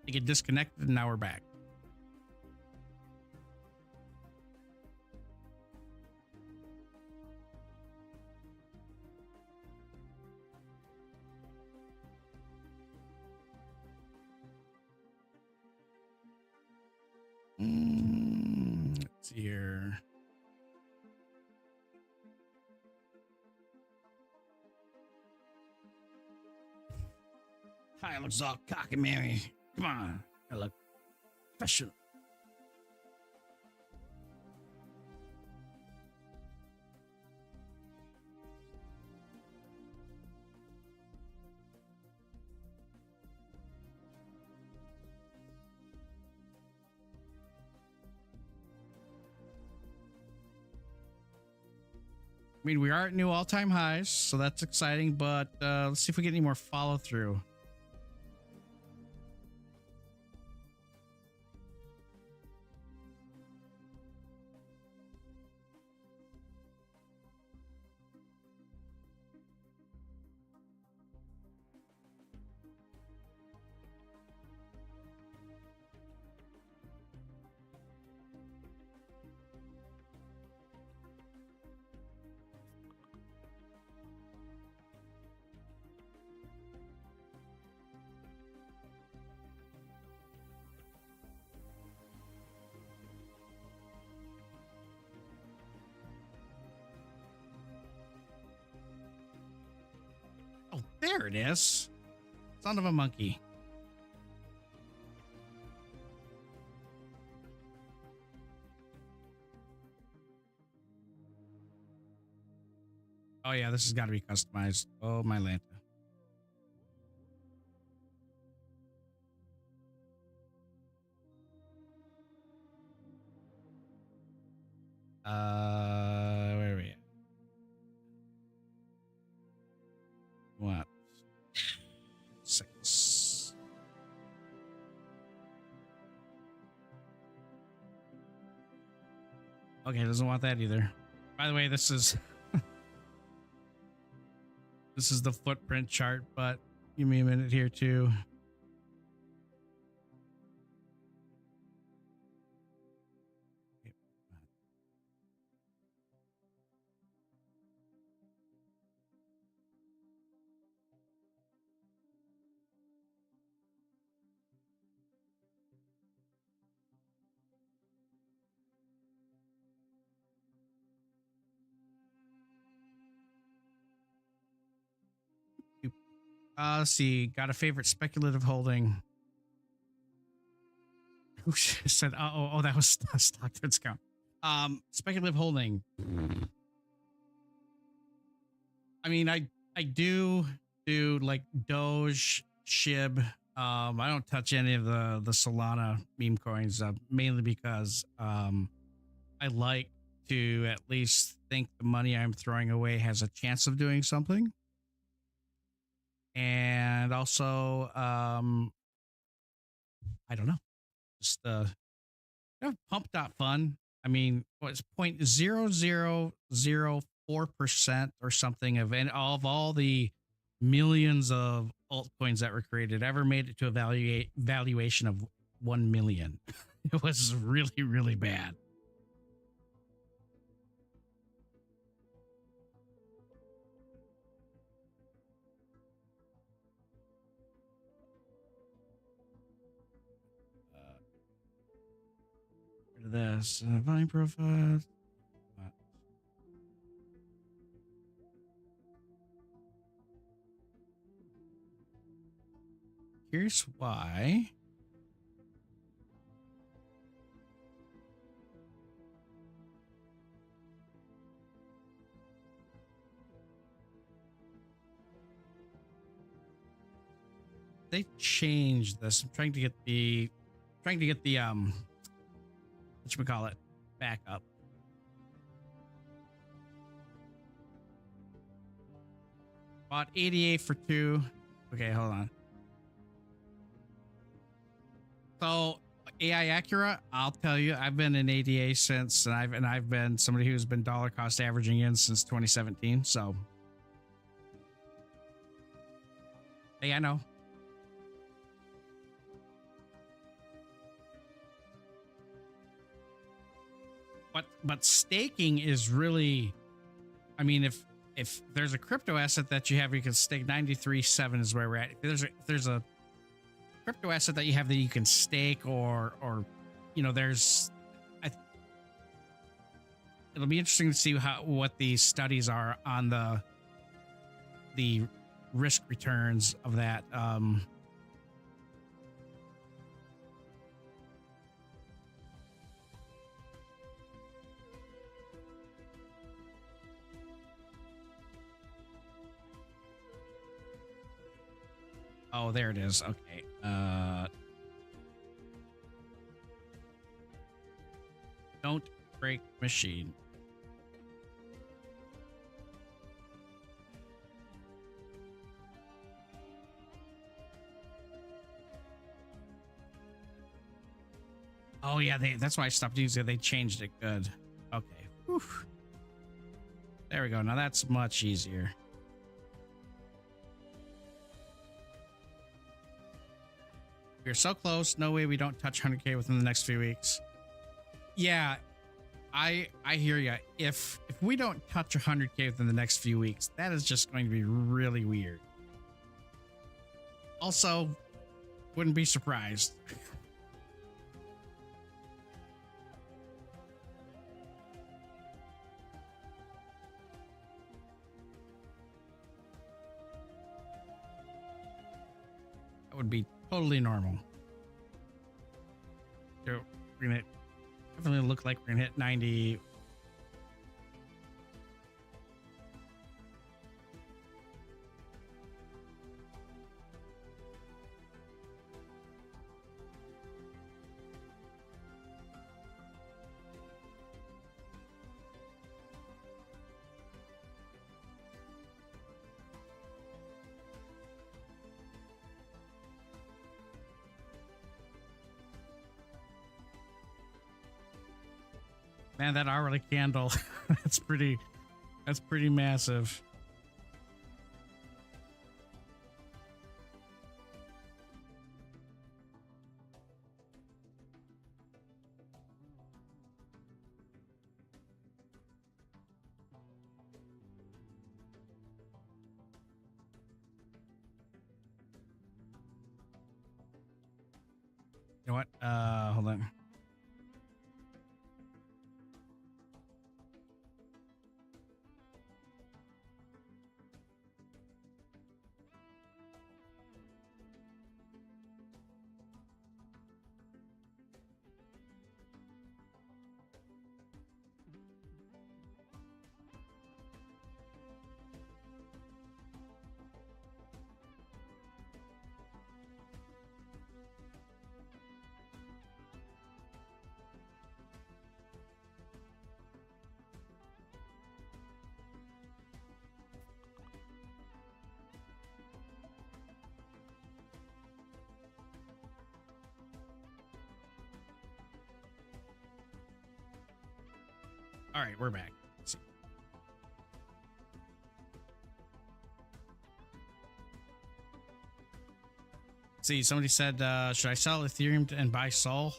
They get disconnected, and now we're back. Let's see here. Hi, looks all cockamamie. Come on, I look professional. I mean, we are at new all-time highs, so that's exciting, but let's see if we get any more follow-through. Oh, there it is. Son of a monkey. Oh yeah, this has got to be customized. Oh my Lanta. Where are we at? What? 6. Okay, doesn't want that either. By the way, this is this is the footprint chart, but give me a minute here too. Let's see. Got a favorite speculative holding. Who said? Oh, that was Stocktwits count. Speculative holding. I mean, I do like Doge, SHIB. I don't touch any of the Solana meme coins, mainly because I like to at least think the money I'm throwing away has a chance of doing something. And also, I don't know, just pump.fun. I mean, what's 0.0004% or something of all the millions of altcoins that were created ever made it to a valuation of 1 million. It was really, really bad. This volume profile. Here's why. They changed this. I'm trying to get the whatchamacallit back up. Bought 88 for 2. Okay, hold on. So AI Acura, I'll tell you, I've been in ADA since, and I've been somebody who's been dollar cost averaging in since 2017. So, hey, I know. but staking is really, I mean, if there's a crypto asset that you have, you can stake 93.7 is where we're at. If there's a crypto asset that you have that you can stake or you know, there's, it'll be interesting to see what these studies are on the risk returns of that. Oh, there it is. Okay. Don't break machine. Oh yeah, that's why I stopped using it. They changed it. Good. Okay. Whew. There we go. Now that's much easier. We're so close. No way we don't touch 100K within the next few weeks. Yeah, I hear you. If we don't touch 100K within the next few weeks, that is just going to be really weird. Also, wouldn't be surprised. That would be totally normal. So we're gonna definitely look like we're gonna hit 90. Man, that hourly candle, that's pretty massive. You know what? Hold on. All right, we're back. Let's see, somebody said, should I sell Ethereum and buy Sol?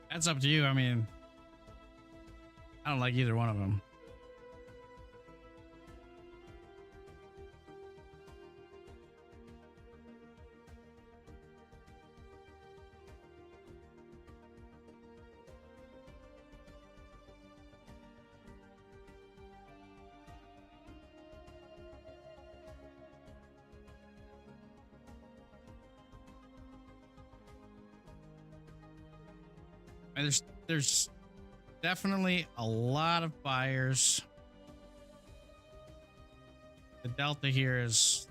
That's up to you. I mean, I don't like either one of them. There's definitely a lot of buyers. The delta here is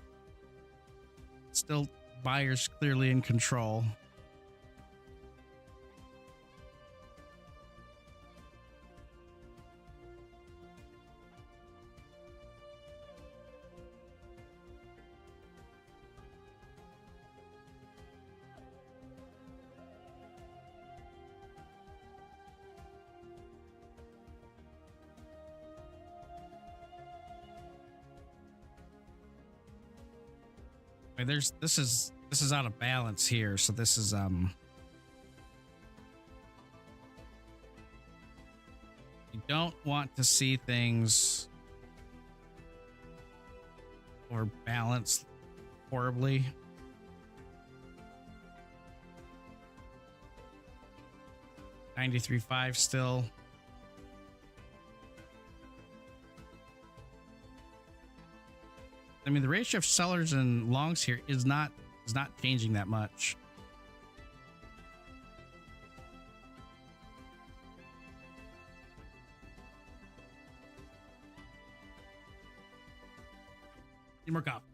still buyers clearly in control. I mean, this is out of balance here, so this is don't want to see things overbalanced horribly. $93.5 still. I mean, the ratio of sellers and longs here is not changing that much. Need more coffee.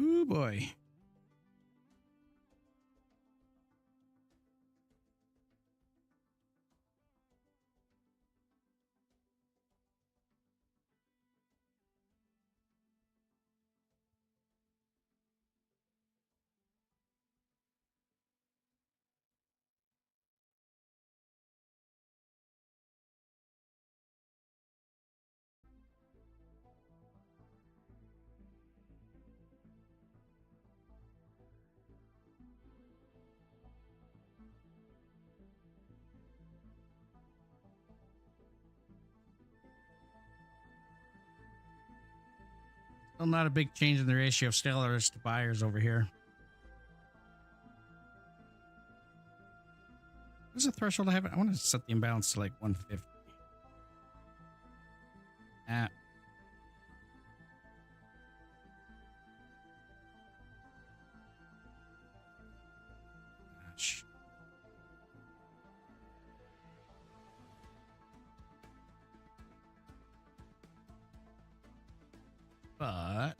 Ooh, boy. Still not a big change in the ratio of sellers to buyers over here. What's the threshold I have? I want to set the imbalance to like 150. Gosh. But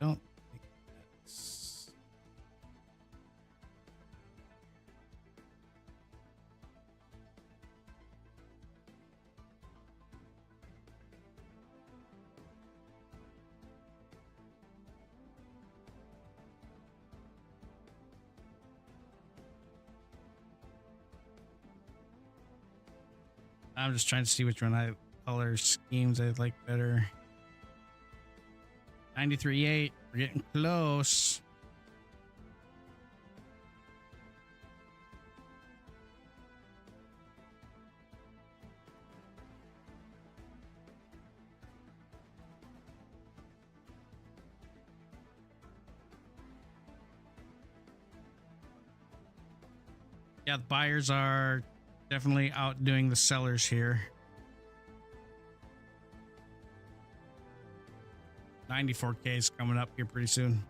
don't think that's I'm just trying to see which one color schemes I like better. 93.8. We're getting close. Yeah, the buyers are definitely outdoing the sellers here. 94K is coming up here pretty soon.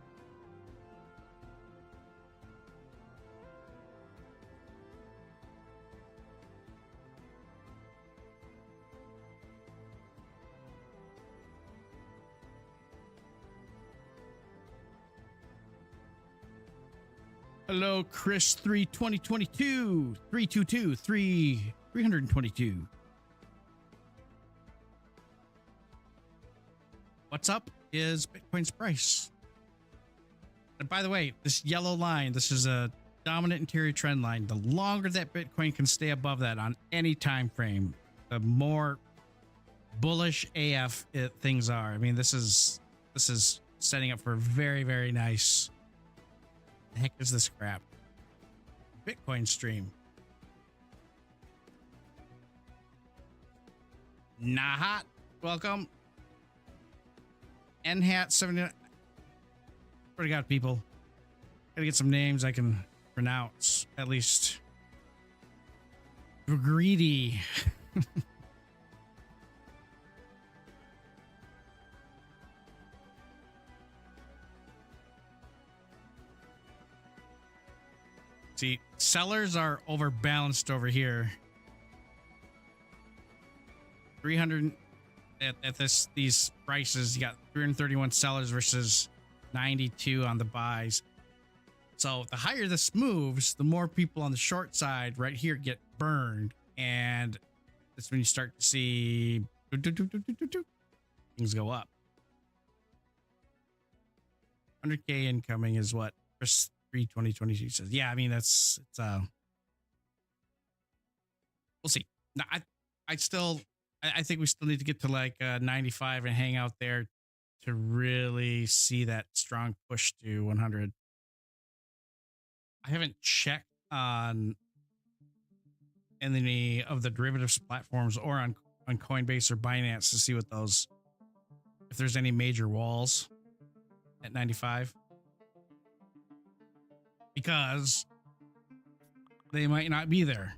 Hello, Chris 2022 322 322. What's up is Bitcoin's price. And by the way, this yellow line, this is a dominant interior trend line. The longer that Bitcoin can stay above that on any time frame, the more bullish AF things are. I mean, this is setting up for a very, very nice. The heck is this crap? Bitcoin stream. Nahat, welcome. Nhat 79. What do you got, people? Gotta get some names I can pronounce at least. Greedy. See, sellers are overbalanced over here. 300 at these prices. You got 331 sellers versus 92 on the buys. So the higher this moves, the more people on the short side right here get burned, and that's when you start to see things go up. 100K incoming is what Chris 3/2022 says. Yeah, I mean it's we'll see. No, I think we still need to get to like 95 and hang out there to really see that strong push to 100. I haven't checked on any of the derivatives platforms or on Coinbase or Binance to see what those, if there's any major walls at 95, because they might not be there.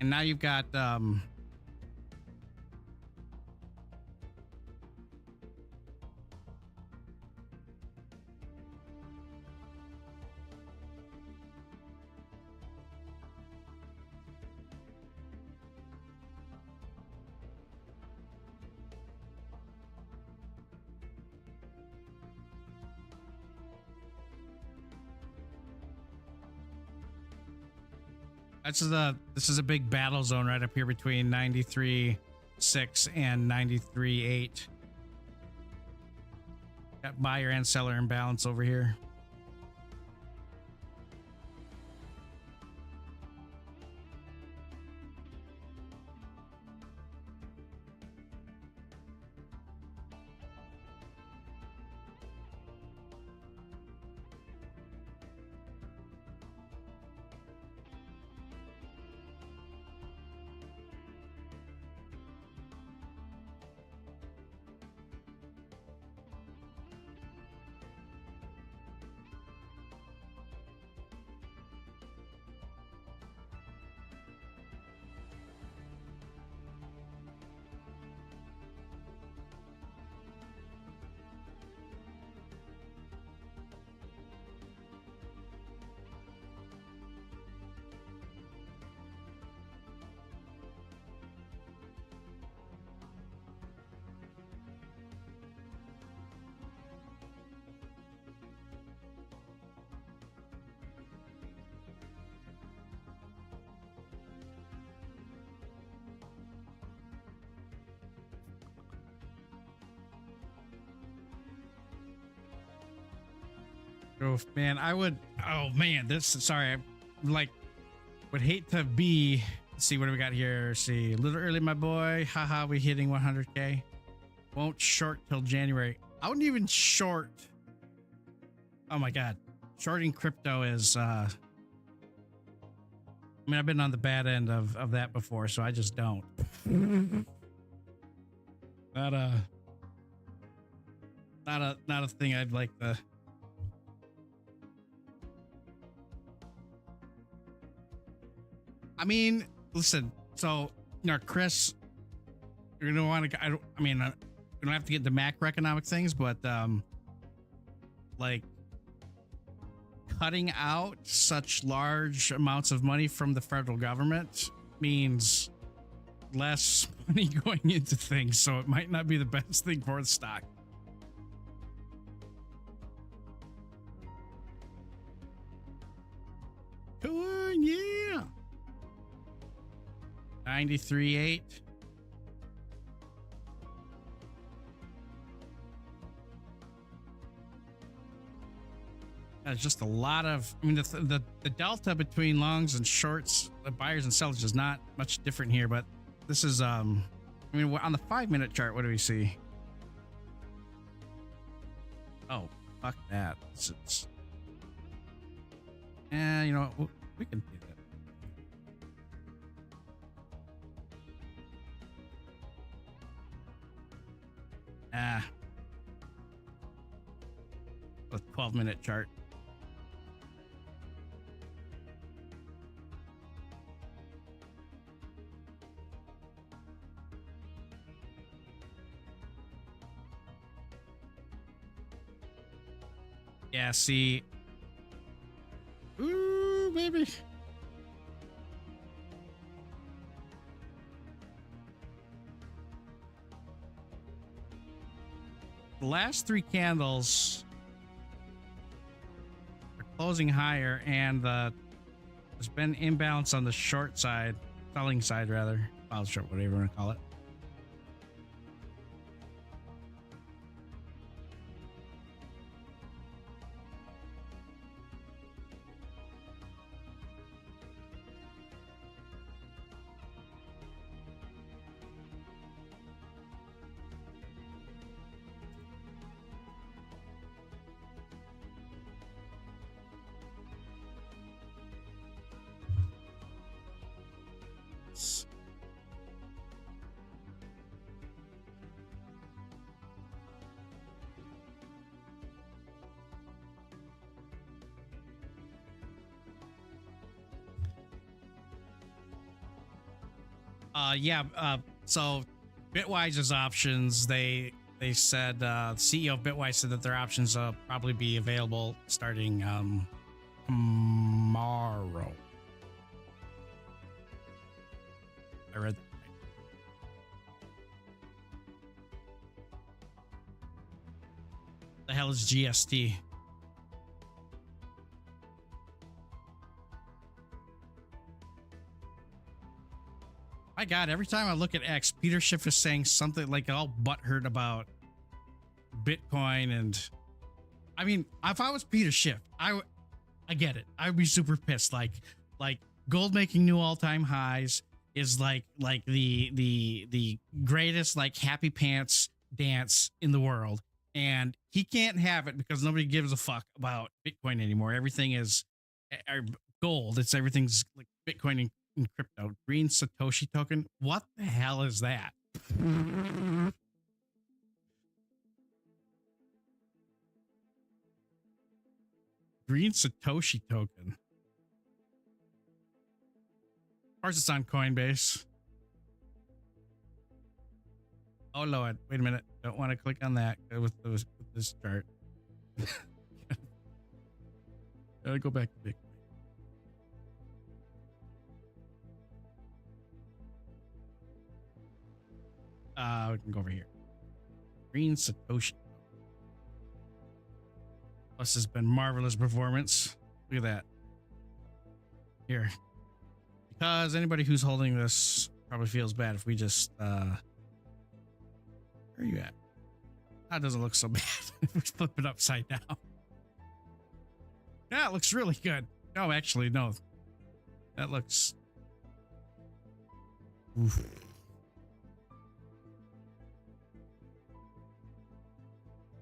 And now you've got this is a big battle zone right up here between 93.6 and 93.8. Got buyer and seller imbalance over here. Oh man, sorry, I like would hate to be. Let's see, what do we got here? See, a little early, my boy. Haha, we hitting 100K. Won't short till January. I wouldn't even short. Oh my god, shorting crypto is. I mean, I've been on the bad end of that before, so I just don't. Not a thing I'd like to. I mean, listen, so, you know, Chris, you're going to want to, we don't have to get into macroeconomic things, but, like, cutting out such large amounts of money from the federal government means less money going into things, so it might not be the best thing for the stock. Come on, yeah. 93.8. That's just a lot of, I mean, the delta between longs and shorts, the buyers and sellers is not much different here, but this is, I mean, on the 5-minute chart, what do we see? Oh, fuck that. Yeah, you know what? We can do that. A 12-minute chart. Yeah, see. Ooh, baby. The last three candles are closing higher, and there's been imbalance on the short side, selling side rather. Well, short, whatever you want to call it. So Bitwise's options, they said the CEO of Bitwise said that their options probably be available starting tomorrow. I read that right. The hell is GST? My God, every time I look at X, Peter Schiff is saying something like all butthurt about Bitcoin. And I mean, if I was Peter Schiff, I get it. I would be super pissed. Like gold making new all-time highs is like the greatest like happy pants dance in the world. And he can't have it because nobody gives a fuck about Bitcoin anymore. Everything is gold. Everything's like Bitcoin and crypto. Green Satoshi token. What the hell is that? Green Satoshi token. Of course, it's on Coinbase. Oh Lord, wait a minute. Don't want to click on that with this chart. Gotta go back to Bitcoin. We can go over here. Green Satoshi. This has been marvelous performance. Look at that. Here. Because anybody who's holding this probably feels bad if we just where are you at? That doesn't look so bad. We flip it upside down. Yeah, it looks really good. No, actually, no. That looks oof.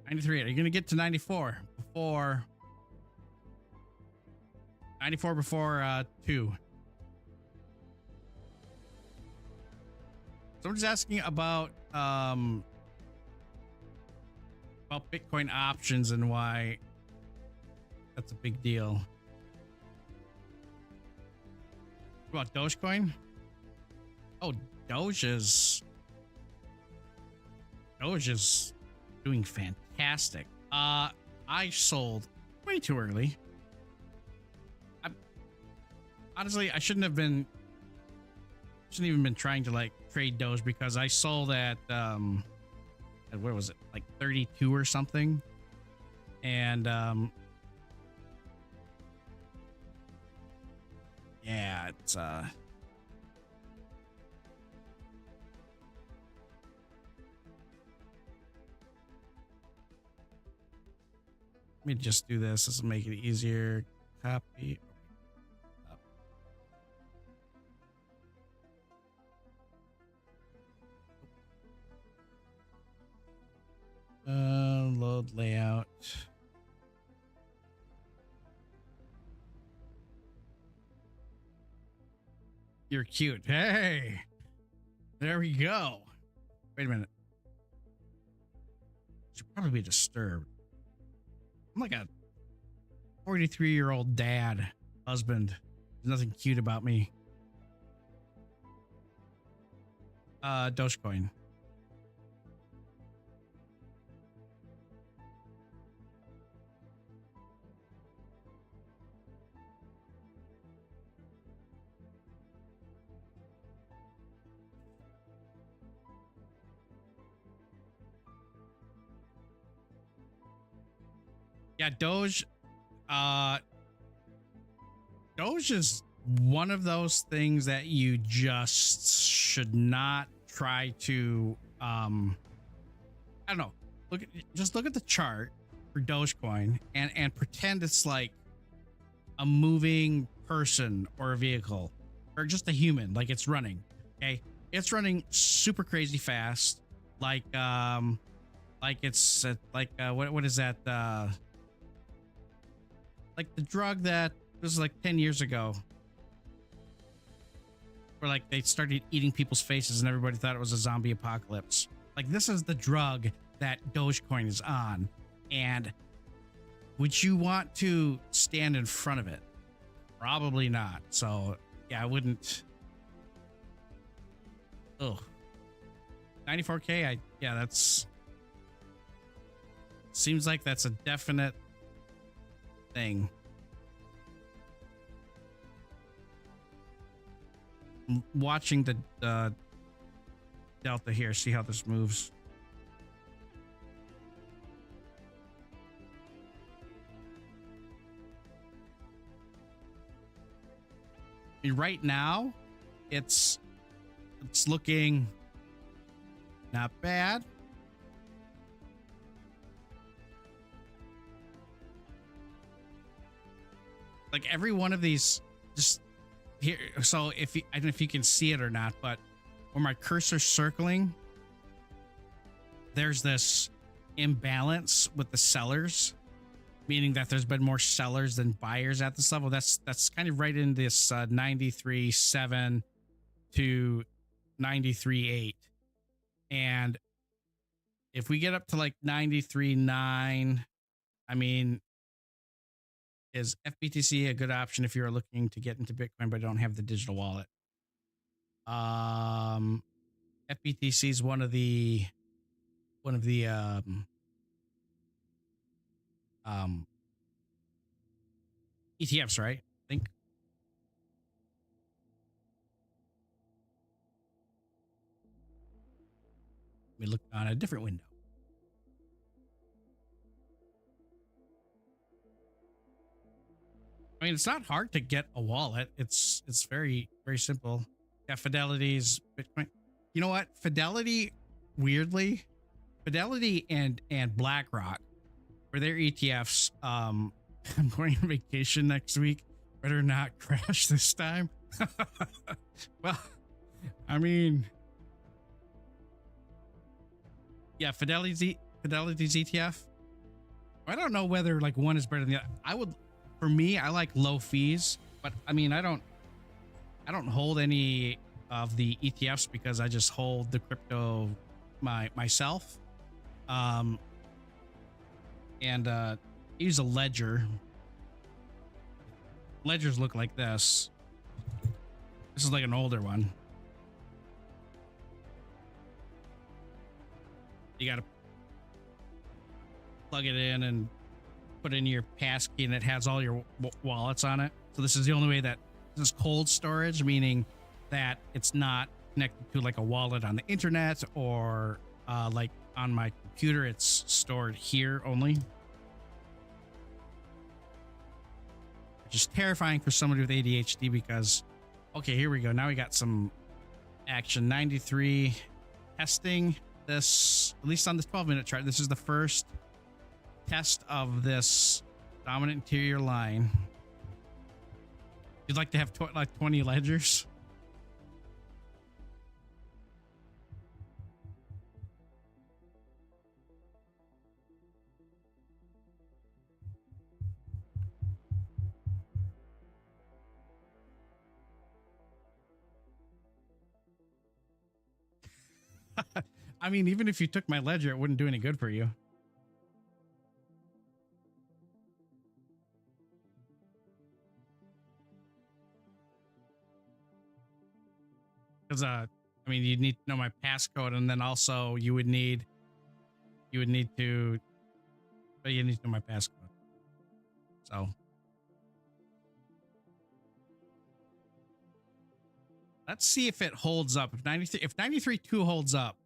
93. Are you gonna get to 94 before 94 before 2? Someone's asking about Bitcoin options and why that's a big deal. What about Dogecoin? Oh, Doge is doing fantastic. I sold way too early. Honestly, I shouldn't even been trying to like trade Doge because I sold at where was it, like 32 or something, and yeah, it's let me just do this. This will make it easier. Copy. Load layout. You're cute. Hey, there we go. Wait a minute. Should probably be disturbed. I'm like a 43-year-old dad, husband. There's nothing cute about me. Dogecoin. Yeah, Doge. Uh, Doge is one of those things that you just should not try to. I don't know. Just look at the chart for Dogecoin and pretend it's like a moving person or a vehicle or just a human, like it's running. Okay, it's running super crazy fast, like it's what is that? Like the drug that was like 10 years ago, where like they started eating people's faces and everybody thought it was a zombie apocalypse. Like this is the drug that Dogecoin is on, and would you want to stand in front of it? Probably not. So yeah, I wouldn't. Oh, 94K. Yeah, that's seems like that's a definite thing. Watching the delta here, see how this moves. I mean, right now, it's looking not bad. Like every one of these, just here. So if you, I don't know if you can see it or not, but where my cursor's circling, there's this imbalance with the sellers, meaning that there's been more sellers than buyers at this level. That's kind of right in this 93.7 to 93.8. And if we get up to like 93.9, I mean, is FBTC a good option if you're looking to get into Bitcoin but don't have the digital wallet? FBTC is one of the ETFs, right? I think. Let me look on a different window. I mean, it's not hard to get a wallet. It's very, very simple. Yeah, Fidelity's Bitcoin. You know what? Fidelity, weirdly, Fidelity and BlackRock for their ETFs. I'm going on vacation next week. Better not crash this time. Well, I mean, yeah, Fidelity's ETF. I don't know whether like one is better than the other. I would, for me, I like low fees, but I mean, I don't hold any of the ETFs because I just hold the crypto myself. And use a ledger. Ledgers look like this. This is like an older one. You gotta plug it in and put in your passkey, and it has all your wallets on it. So this is the only way that this is cold storage, meaning that it's not connected to like a wallet on the internet or like on my computer. It's stored here only, which is terrifying for somebody with ADHD because, okay, here we go. Now we got some action. 93 testing this, at least on the 12-minute chart. This is the first test of this dominant interior line. You'd like to have like 20 ledgers. I mean, even if you took my ledger, it wouldn't do any good for you. Because I mean, you'd need to know my passcode, and then also you would need to, but you need to know my passcode. So let's see if it holds up. If 93.2 holds up,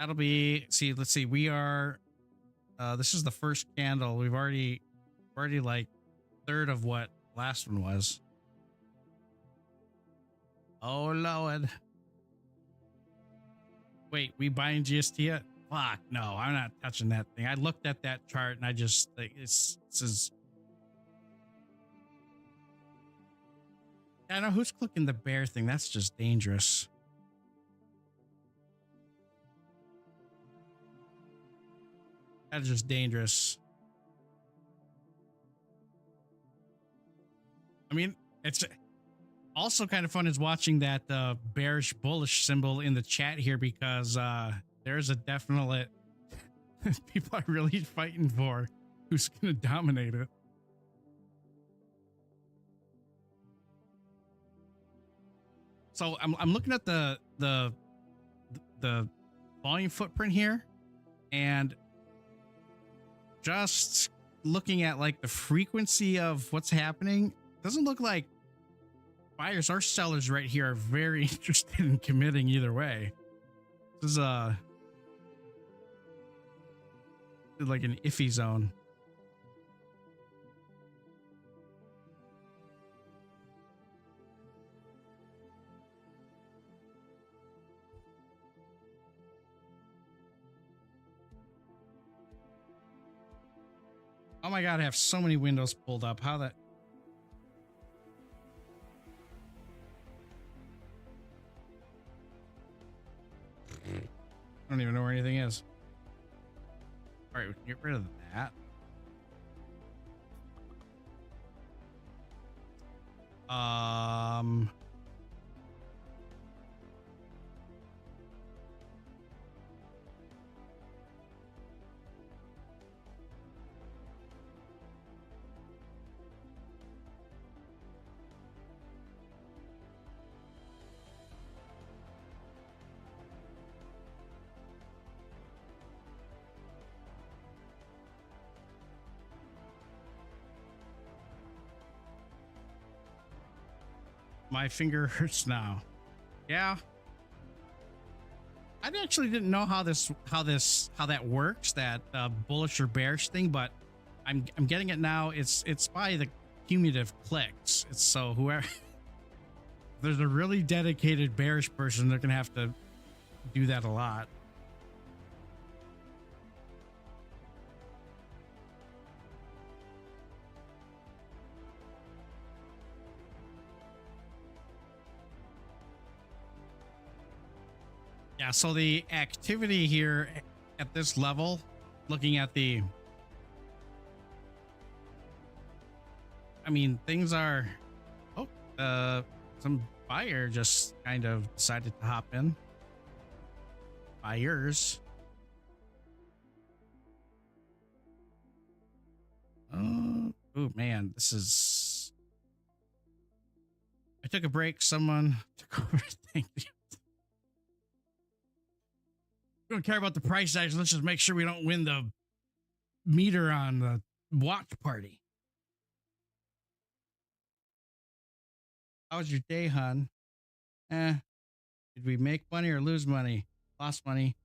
That'll be, see, let's see. We are, this is the first candle. We've already like third of what last one was. Oh, Lord. Wait, we buying GST yet? Fuck, no, I'm not touching that thing. I looked at that chart and I just, like, this is, I don't know who's clicking the bear thing. That's just dangerous. That's just dangerous. I mean, it's also kind of fun is watching that bearish bullish symbol in the chat here because there's a definite people are really fighting for who's going to dominate it. So I'm looking at the volume footprint here, and just looking at like the frequency of what's happening, doesn't look like buyers or sellers right here are very interested in committing either way. This is like an iffy zone. Oh my god, I have so many windows pulled up. How that? I don't even know where anything is. All right, we can get rid of that. My finger hurts now. Yeah. I actually didn't know how that works, that bullish or bearish thing, but I'm getting it now. It's by the cumulative clicks. It's so whoever there's a really dedicated bearish person, they're gonna have to do that a lot. Yeah, so the activity here at this level, looking at the, I mean, things are, some buyer just kind of decided to hop in. Buyers. Oh man, this is, I took a break. Someone took over. Thank you. We don't care about the price action. Let's just make sure we don't win the meter on the watch party. How was your day, hon? Did we make money or lose money? Lost money.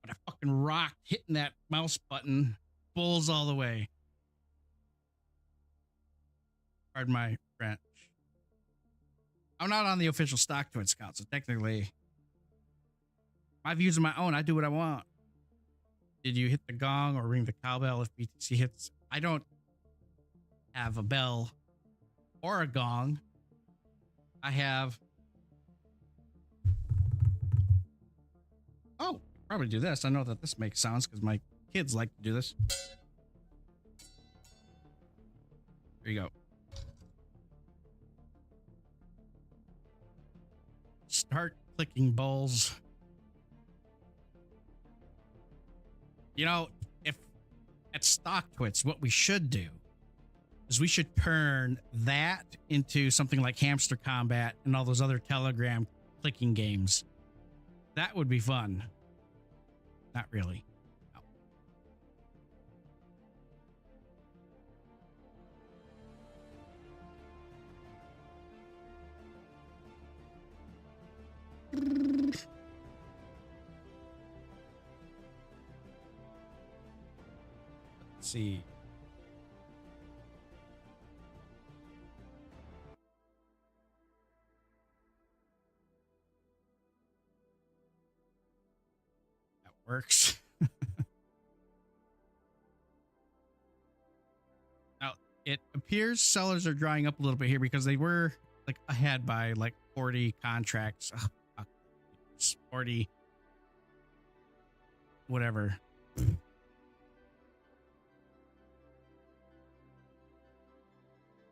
But I fucking rocked hitting that mouse button. Bulls all the way. Pardon my French. I'm not on the official Stocktwits account, so technically my views are my own. I do what I want. Did you hit the gong or ring the cowbell if BTC hits? I don't have a bell or a gong. I have, oh, probably do this. I know that this makes sounds because my kids like to do this. There you go. Start clicking bulls. You know, if at Stocktwits, what we should do is we should turn that into something like Hamster Combat and all those other Telegram clicking games. That would be fun. Not really. No. see. That works. Now, it appears sellers are drying up a little bit here because they were like ahead by like 40 contracts. Oh, fuck. 40 whatever.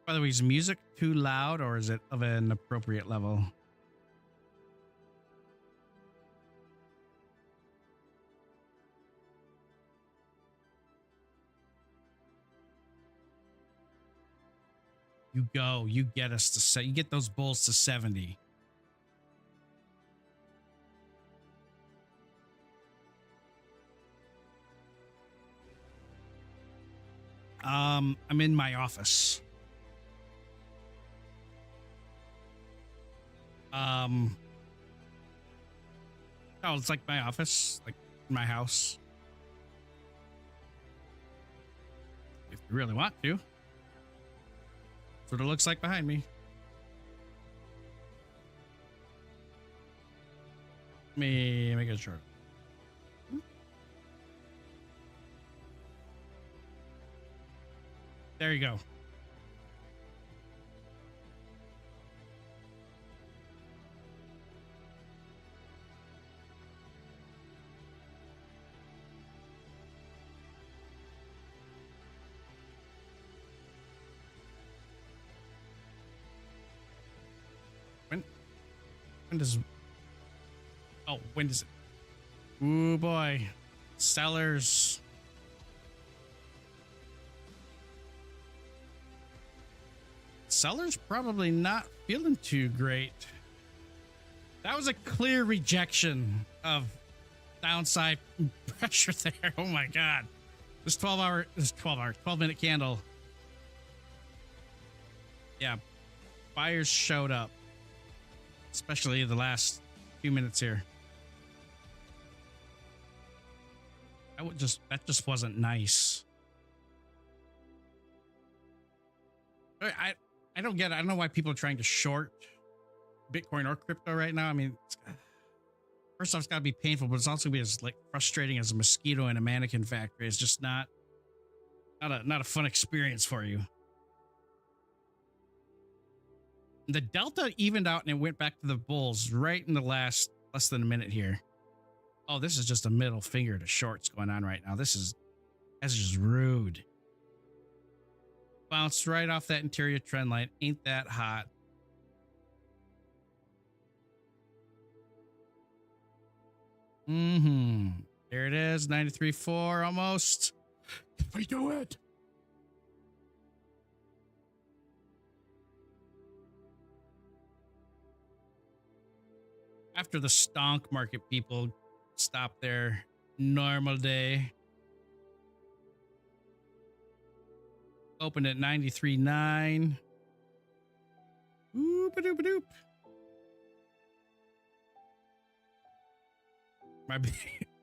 By the way, is music too loud or is it of an appropriate level? You get us to say, you get those bulls to 70. I'm in my office. Oh, it's like my office, like my house. If you really want to. That's what it looks like behind me. Let me make it short. There you go. When does... Oh, when does it... Ooh, boy. Sellers. Sellers probably not feeling too great. That was a clear rejection of downside pressure there. Oh my God. This 12-minute candle. Yeah. Buyers showed up. Especially the last few minutes here. That just wasn't nice. I don't get it. I don't know why people are trying to short Bitcoin or crypto right now. I mean, first off, it's got to be painful, but it's also going to be as like frustrating as a mosquito in a mannequin factory. It's just not a fun experience for you. The delta evened out and it went back to the bulls right in the last less than a minute here. Oh, this is just a middle finger to shorts going on right now. That's just rude. Bounced right off that interior trend line. Ain't that hot? There it is. 93.4 almost. If we do it. After the stonk market, people stop their normal day. Opened at 93.9. Oop-a-doop-a-doop.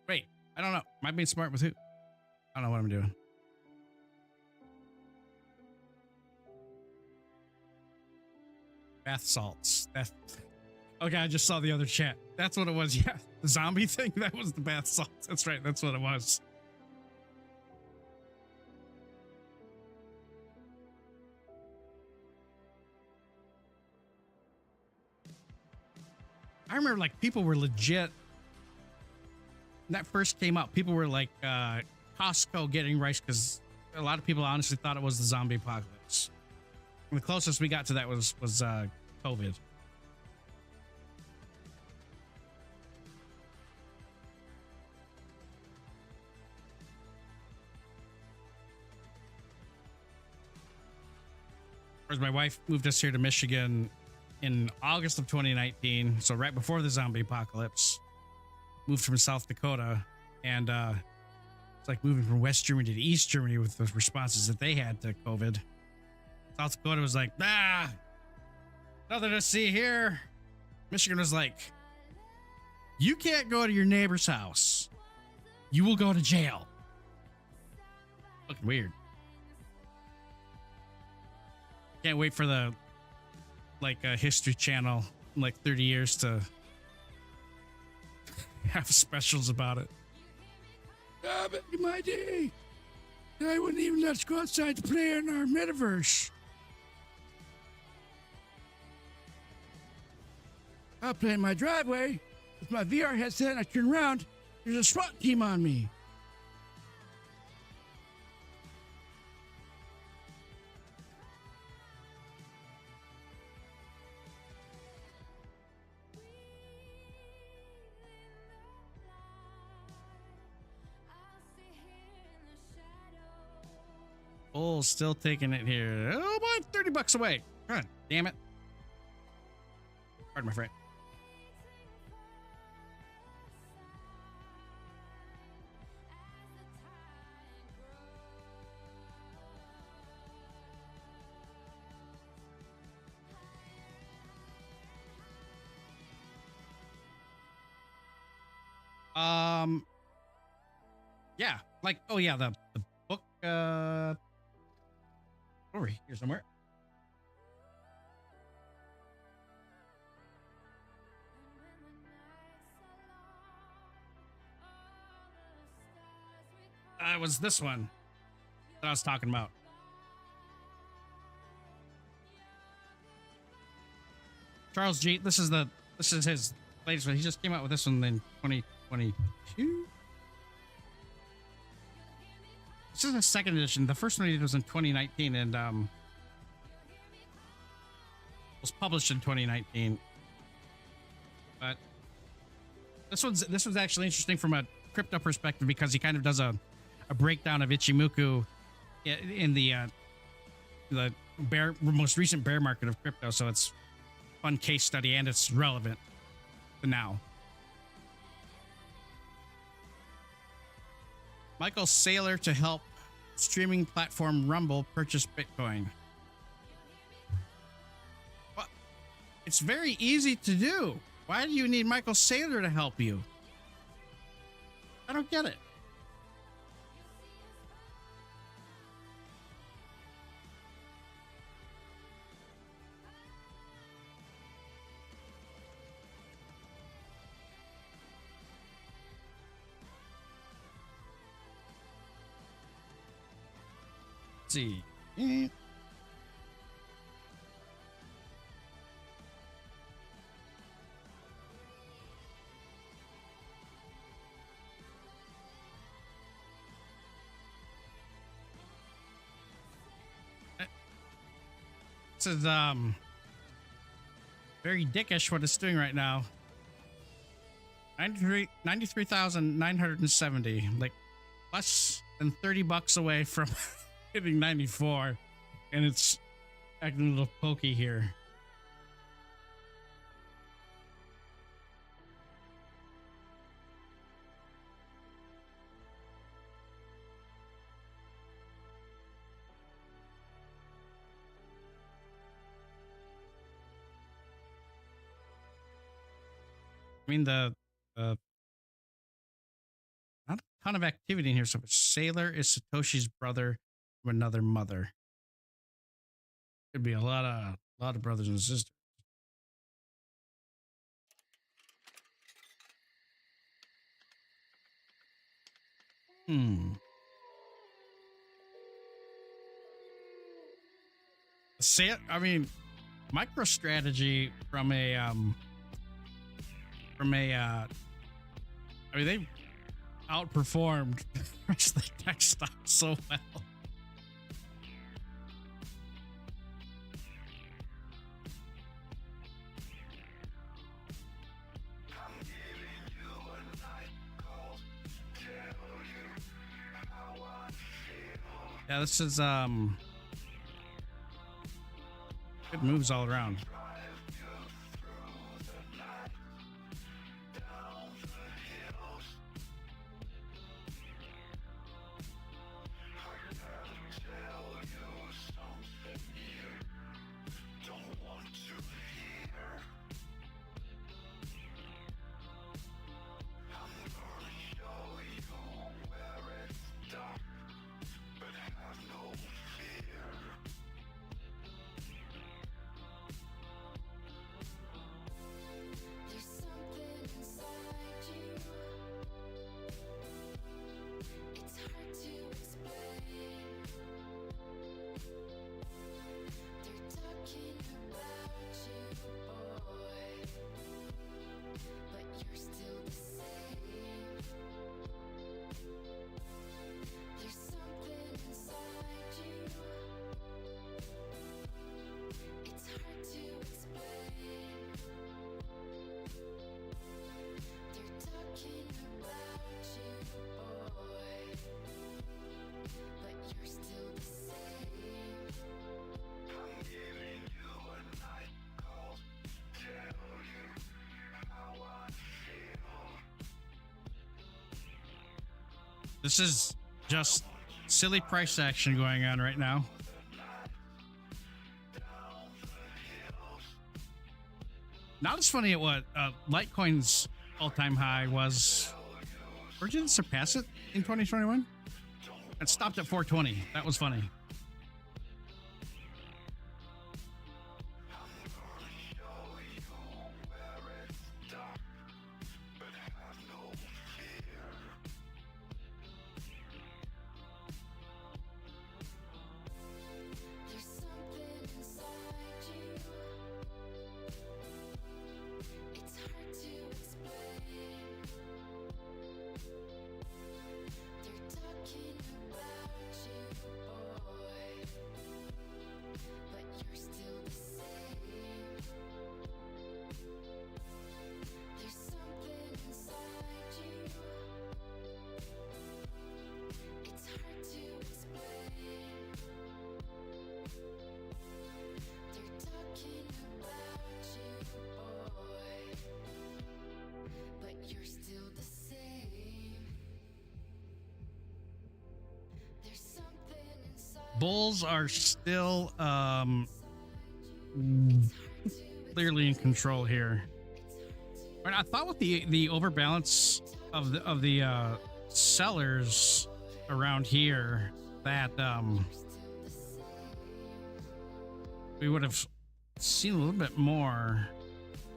Wait, I don't know. Am I being smart with who? I don't know what I'm doing. Bath salts. Okay, I just saw the other chat. That's what it was. Yeah, the zombie thing. That was the bath salts. That's right. That's what it was. I remember like people were legit. When that first came out, people were like Costco getting rice because a lot of people honestly thought it was the zombie apocalypse. And the closest we got to that was COVID. My wife moved us here to Michigan in August of 2019, so right before the zombie apocalypse. Moved from South Dakota, and it's like moving from West Germany to East Germany with the responses that they had to COVID. South Dakota was like, nothing to see here. Michigan was like, you can't go to your neighbor's house. You will go to jail. Looking weird. Can't wait for the History Channel in like 30 years to have specials about it. Back in my day, I wouldn't even let us go outside to play in our metaverse. I'll play in my driveway with my VR headset. I turn around, there's a SWAT team on me. Bull's still taking it here. Oh boy, $30 away. God damn it. Pardon my friend. Yeah, like, oh yeah, the book over here somewhere. It was this one that I was talking about. Charles G. This is his latest one. He just came out with this one in 2022. This is the second edition. The first one he did was in 2019 and was published in 2019. But this one's actually interesting from a crypto perspective because he kind of does a breakdown of Ichimoku in the most recent bear market of crypto. So it's a fun case study and it's relevant to now. Michael Saylor to help streaming platform Rumble purchase Bitcoin. Well, it's very easy to do. Why do you need Michael Saylor to help you? I don't get it. Let's see. This is very dickish what it's doing right now. 93,970, like less than $30 away from hitting 94, and it's acting a little pokey here. I mean, the not a ton of activity in here. So Saylor is Satoshi's brother from another mother. Could be a lot of brothers and sisters. I mean, MicroStrategy from a I mean, they outperformed the rest of the tech stock so well. Yeah, this is good moves all around. This is just silly price action going on right now. Not as funny at what Litecoin's all-time high was. Or did it surpass it in 2021? It stopped at 420. That was funny. Bulls are still clearly in control here. But I thought with the overbalance of the sellers around here that we would have seen a little bit more.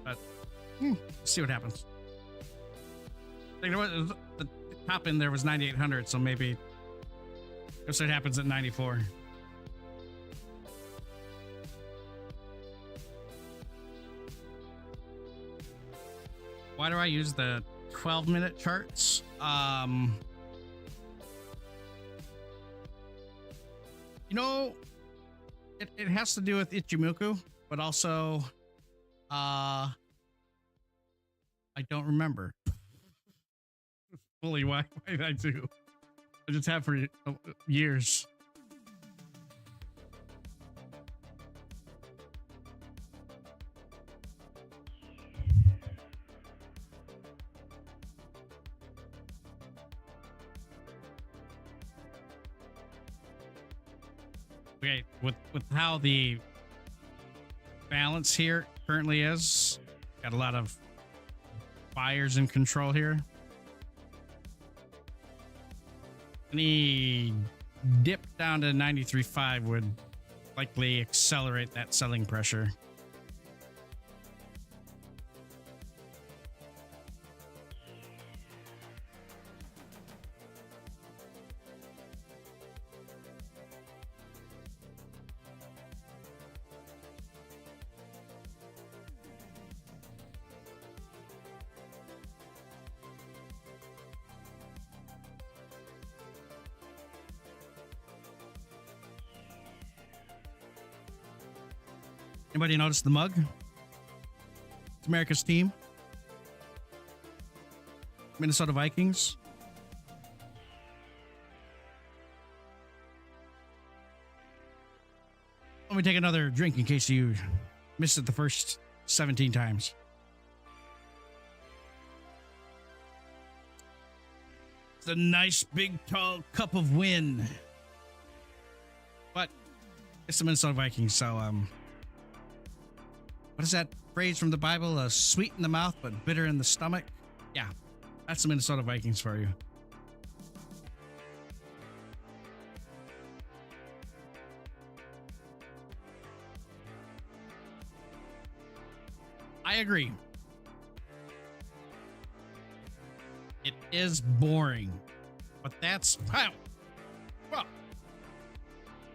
But let's see what happens. You know what? The top end there was 9,800, so maybe. Guess it happens at 94. Why do I use the 12-minute charts? You know, it has to do with Ichimoku, but also I don't remember fully why I do. I just have for years. Okay, with how the balance here currently is, got a lot of buyers in control here. Any dip down to 93.5 would likely accelerate that selling pressure. Anybody notice the mug? It's America's team. Minnesota Vikings. Let me take another drink in case you missed it the first 17 times. It's a nice big tall cup of win. But it's the Minnesota Vikings, so what is that phrase from the Bible? Sweet in the mouth, but bitter in the stomach. Yeah, that's the Minnesota Vikings for you. I agree. It is boring, but that's wow. Well,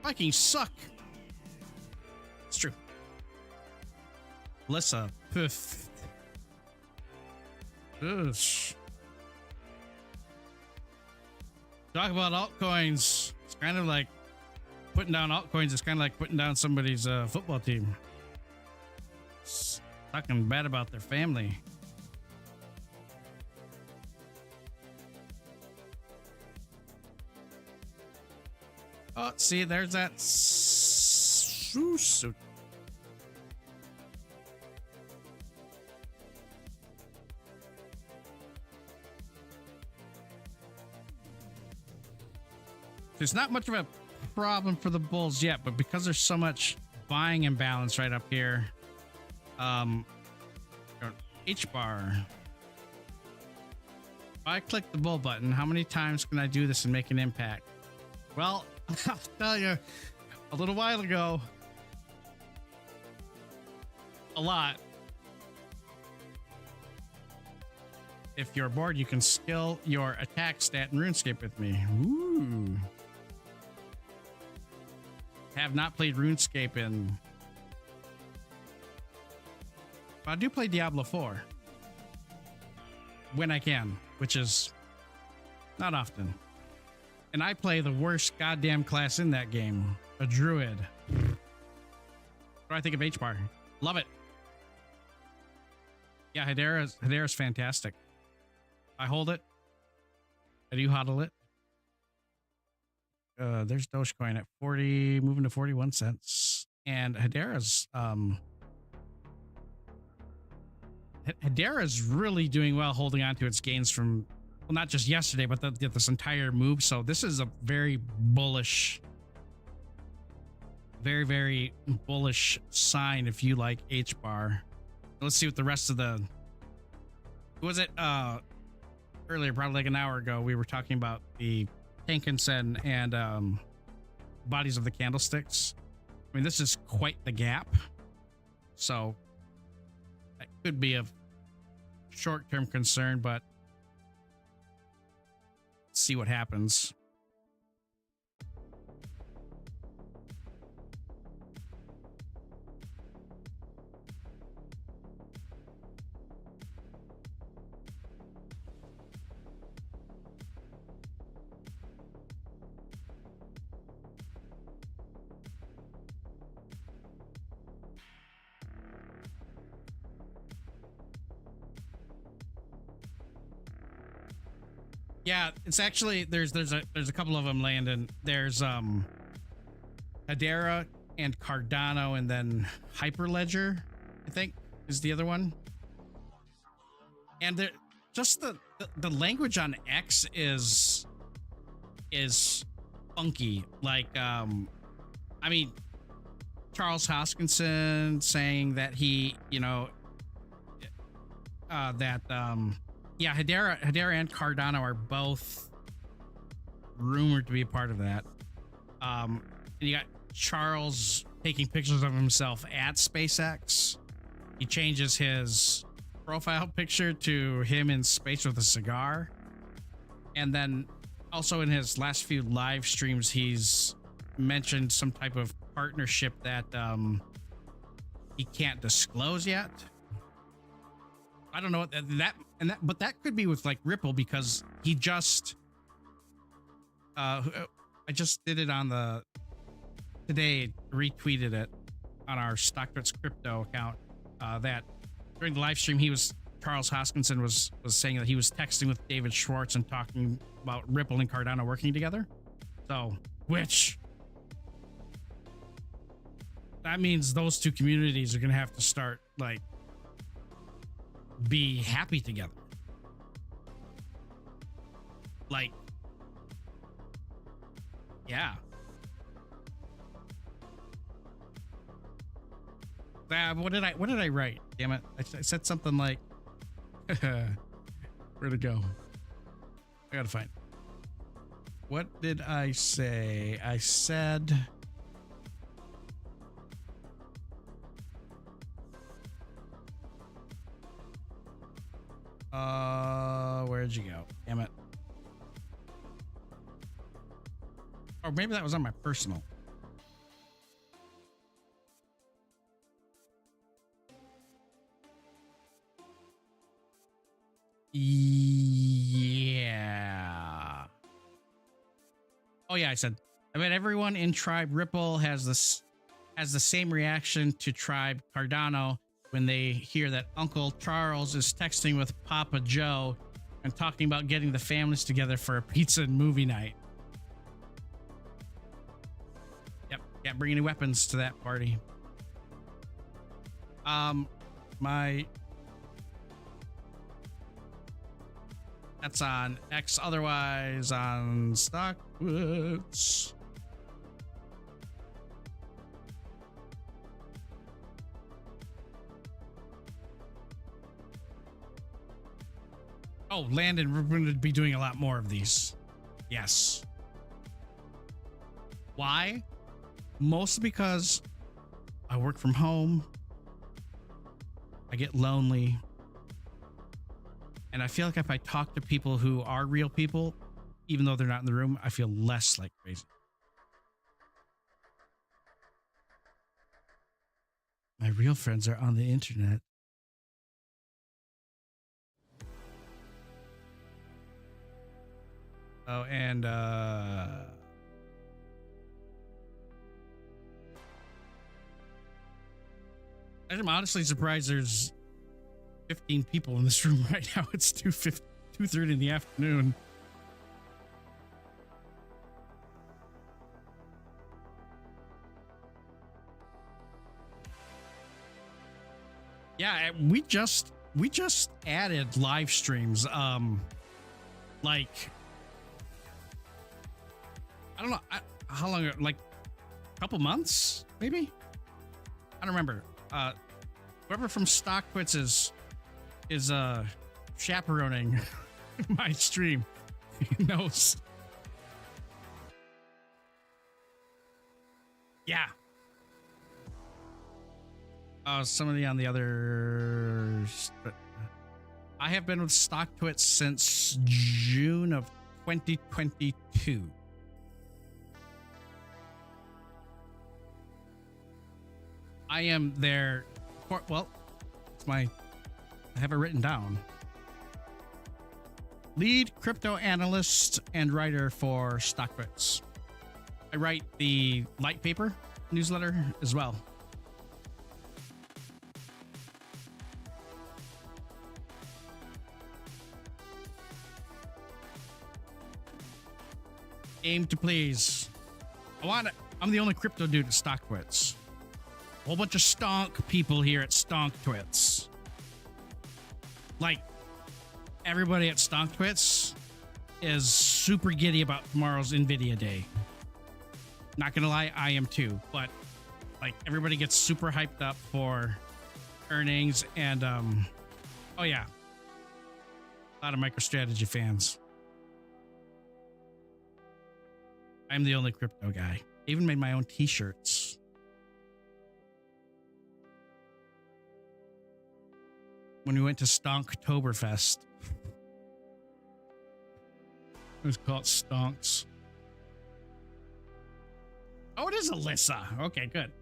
Vikings suck. It's true. Lissa, poof. Oosh. Talk about altcoins. It's kind of like putting down altcoins. It's kind of like putting down somebody's football team. It's talking bad about their family. Oh, see, there's that. There's not much of a problem for the bulls yet, but because there's so much buying imbalance right up here, H bar. If I click the bull button, how many times can I do this and make an impact? Well, I'll tell you, a little while ago, a lot. If you're bored, you can skill your attack stat in RuneScape with me. Ooh. Have not played RuneScape in... But I do play Diablo 4. When I can, which is not often. And I play the worst goddamn class in that game. A druid. What do I think of H-Bar? Love it. Yeah, Hedera's fantastic. I hold it. I do hodl it. There's Dogecoin at 40, moving to 41 cents. And Hedera's Hedera's really doing well, holding on to its gains from, well, not just yesterday, but this entire move. So this is a very bullish, very, very bullish sign if you like H-Bar. Let's see what the rest of the, who was it? Earlier, probably like an hour ago, we were talking about the Tankinson and bodies of the candlesticks. I mean, this is quite the gap. So that could be of short-term concern, but let's see what happens. Yeah, it's actually there's a couple of them, Landon. There's Hedera and Cardano, and then Hyperledger, I think, is the other one. And just the language on X is funky. Like I mean, Charles Hoskinson saying that he, you know, yeah, Hedera and Cardano are both rumored to be a part of that. And you got Charles taking pictures of himself at SpaceX. He changes his profile picture to him in space with a cigar. And then also in his last few live streams, he's mentioned some type of partnership that he can't disclose yet. I don't know what but that could be with like Ripple, because he just I just did it on the today, retweeted it on our Stocktwits crypto account, that during the live stream Charles Hoskinson was saying that he was texting with David Schwartz and talking about Ripple and Cardano working together. So which that means those two communities are gonna have to start like be happy together. Like, yeah. What did I write? Damn it. I said something like where'd it go? I gotta find it. What did I say? I said where'd you go? Damn it. Or maybe that was on my personal. Yeah. Oh yeah, I said, I bet everyone in Tribe Ripple has the same reaction to Tribe Cardano when they hear that Uncle Charles is texting with Papa Joe and talking about getting the families together for a pizza and movie night. Yep, can't bring any weapons to that party. That's on X, otherwise on Stocktwits. Oh, Landon, we're going to be doing a lot more of these. Yes. Why? Mostly because I work from home. I get lonely. And I feel like if I talk to people who are real people, even though they're not in the room, I feel less like crazy. My real friends are on the internet. Oh, and I'm honestly surprised there's 15 people in this room right now. It's 2:30 in the afternoon. Yeah, we just added live streams. Like, I don't know how long, like a couple months, maybe. I don't remember. Whoever from Stocktwits is chaperoning my stream. He knows. Yeah. Somebody on the others. I have been with Stocktwits since June of 2022. I am their, well, it's I have it written down. Lead crypto analyst and writer for Stocktwits. I write the light paper newsletter as well. Aim to please. I'm the only crypto dude at Stocktwits. A whole bunch of stonk people here at Stocktwits. Like, everybody at Stocktwits is super giddy about tomorrow's NVIDIA day. Not gonna lie, I am too. But, like, everybody gets super hyped up for earnings and, oh yeah. A lot of MicroStrategy fans. I'm the only crypto guy. I even made my own t-shirts. When we went to Stonktoberfest. It was called Stonks. Oh, it is Alyssa. Okay, good.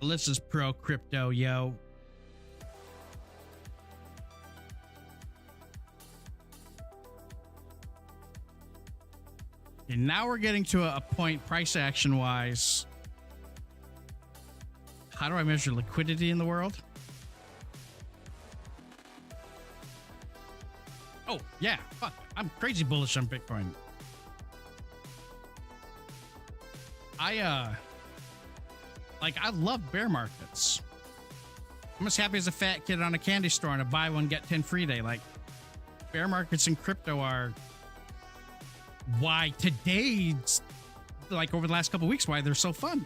Alyssa's pro crypto, yo. And now we're getting to a point price action wise. How do I measure liquidity in the world? Oh, yeah. Fuck. I'm crazy bullish on Bitcoin. I love bear markets. I'm as happy as a fat kid on a candy store on a buy one, get 10 free day. Like, bear markets in crypto are why today, like over the last couple of weeks, why they're so fun.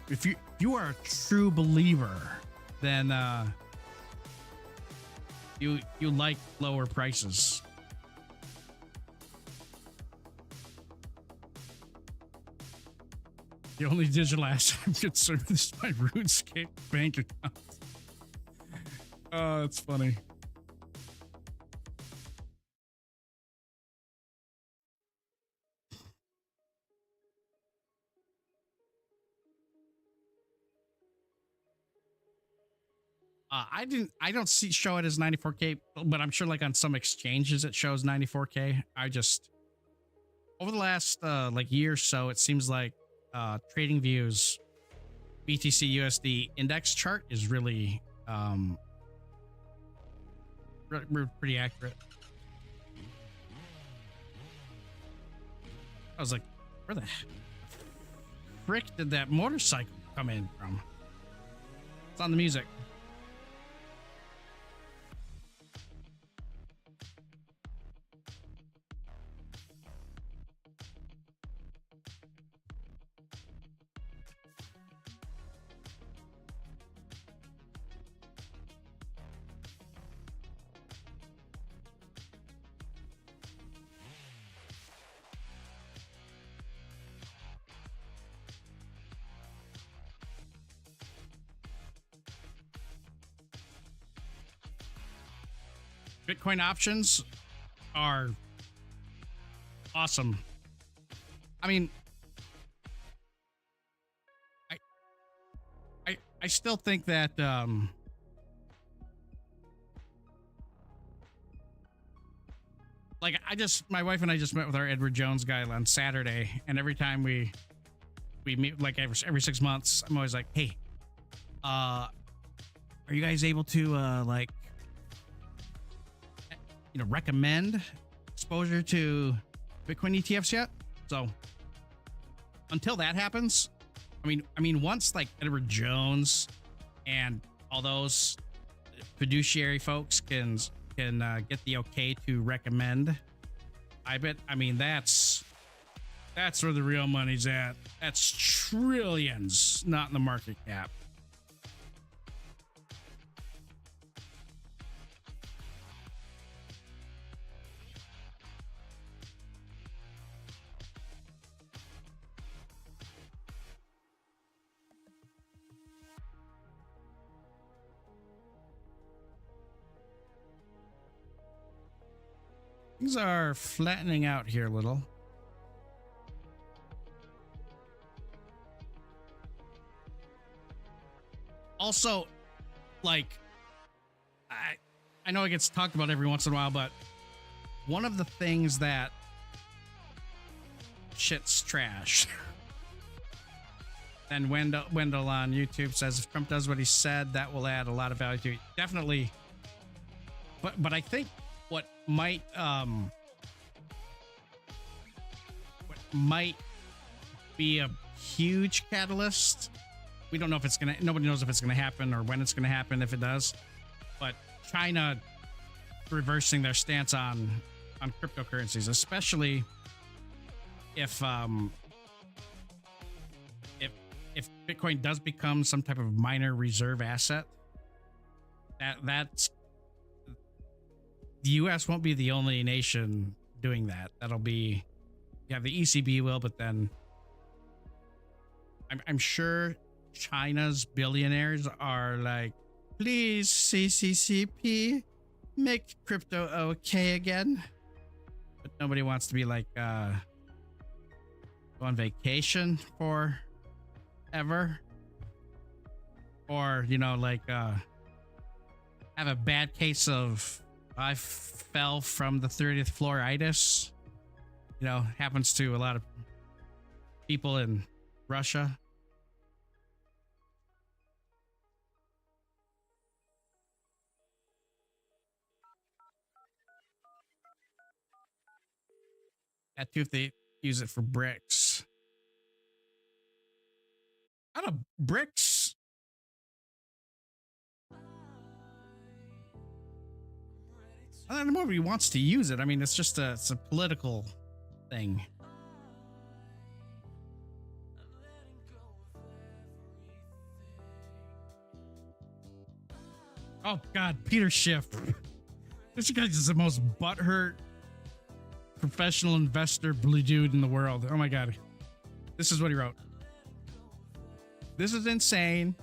If you are a true believer, then you like lower prices. The only digital asset I'm concerned with is my RuneScape bank account. Oh, that's funny. I don't show it as 94K, but I'm sure like on some exchanges it shows 94K. I just, over the last like year or so, it seems like TradingView's BTC USD index chart is really pretty accurate. I was like, where the frick did that motorcycle come in from? It's on the music. Bitcoin options are awesome. I mean, I still think that like my wife and I just met with our Edward Jones guy on Saturday, and every time we meet, like every 6 months, I'm always like, hey, are you guys able to like, you know, recommend exposure to Bitcoin ETFs yet? So until that happens, I mean, once like Edward Jones and all those fiduciary folks can get the okay to recommend, I mean, that's where the real money's at. That's trillions, not in the market cap. Things are flattening out here a little. Also, like, I know it gets talked about every once in a while, but one of the things that shit's trash. And Wendell on YouTube says, if Trump does what he said, that will add a lot of value to it. Definitely. But I think what might be a huge catalyst. We don't know if it's gonna. Nobody knows if it's gonna happen or when it's gonna happen. If it does, but China reversing their stance on cryptocurrencies, especially if Bitcoin does become some type of minor reserve asset, that's the U.S. won't be the only nation doing that. That'll be, yeah, the ECB will, but then I'm sure China's billionaires are like, please, CCCP, make crypto okay again. But nobody wants to be like go on vacation for ever, or, you know, like have a bad case of I fell from the 30th floor itis. You know, happens to a lot of people in Russia. That too, if they use it for bricks. Out of bricks. I don't know if he wants to use it. I mean, it's just it's a political thing. Oh God, Peter Schiff. This guy is the most butthurt professional investor blue dude in the world. Oh my God. This is what he wrote. This is insane.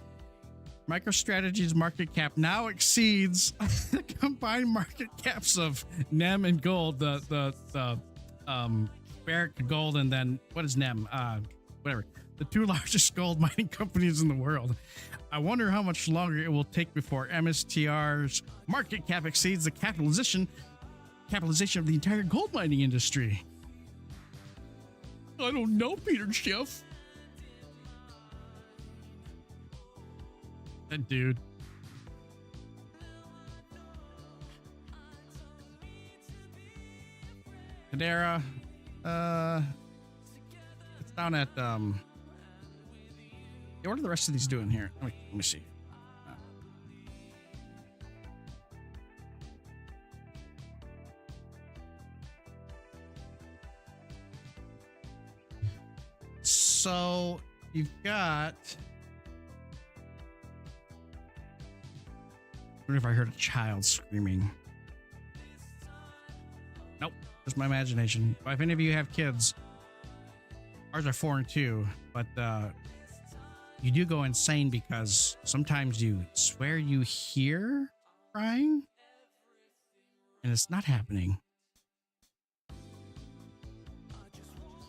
MicroStrategy's market cap now exceeds the combined market caps of NEM and Gold, the Barrick Gold, and then what is NEM? Whatever. The two largest gold mining companies in the world. I wonder how much longer it will take before MSTR's market cap exceeds the capitalization of the entire gold mining industry. I don't know, Peter Schiff. That dude. Hedera, it's down at What are the rest of these doing here? Let me see. So you've got. I wonder if I heard a child screaming. Nope, just my imagination. If any of you have kids, ours are 4 and 2, but you do go insane because sometimes you swear you hear crying and it's not happening.